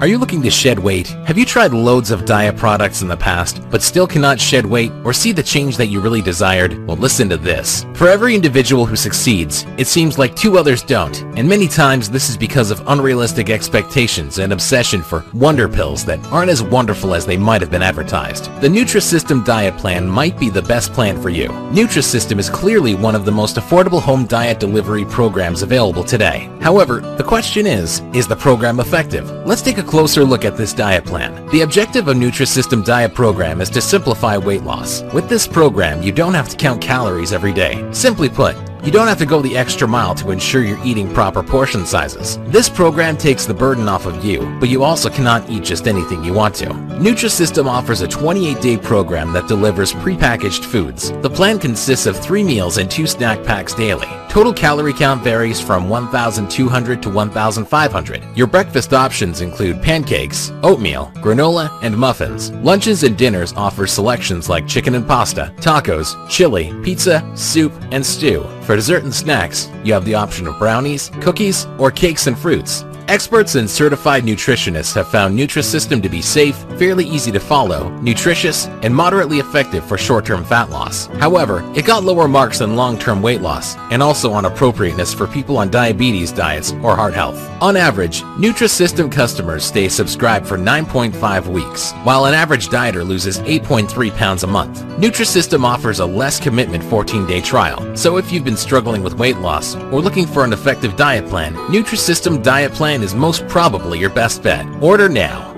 Are you looking to shed weight? Have you tried loads of diet products in the past, but still cannot shed weight or see the change that you really desired? Well, listen to this. For every individual who succeeds, it seems like two others don't, and many times this is because of unrealistic expectations and obsession for wonder pills that aren't as wonderful as they might have been advertised. The Nutrisystem diet plan might be the best plan for you. Nutrisystem is clearly one of the most affordable home diet delivery programs available today. However, the question is the program effective? Let's take a closer look at this diet plan. The objective of Nutrisystem diet program is to simplify weight loss. With this program, you don't have to count calories every day. Simply put, you don't have to go the extra mile to ensure you're eating proper portion sizes. This program takes the burden off of you, but you also cannot eat just anything you want to. Nutrisystem offers a 28-day program that delivers prepackaged foods. The plan consists of 3 meals and 2 snack packs daily. Total calorie count varies from 1,200 to 1,500. Your breakfast options include pancakes, oatmeal, granola, and muffins. Lunches and dinners offer selections like chicken and pasta, tacos, chili, pizza, soup, and stew. For dessert and snacks, you have the option of brownies, cookies, or cakes and fruits. Experts and certified nutritionists have found Nutrisystem to be safe, fairly easy to follow, nutritious, and moderately effective for short-term fat loss. However, it got lower marks than long-term weight loss, and also on appropriateness for people on diabetes diets or heart health. On average, Nutrisystem customers stay subscribed for 9.5 weeks, while an average dieter loses 8.3 pounds a month. Nutrisystem offers a less commitment 14-day trial, so if you've been struggling with weight loss or looking for an effective diet plan, Nutrisystem diet plan is most probably your best bet. Order now.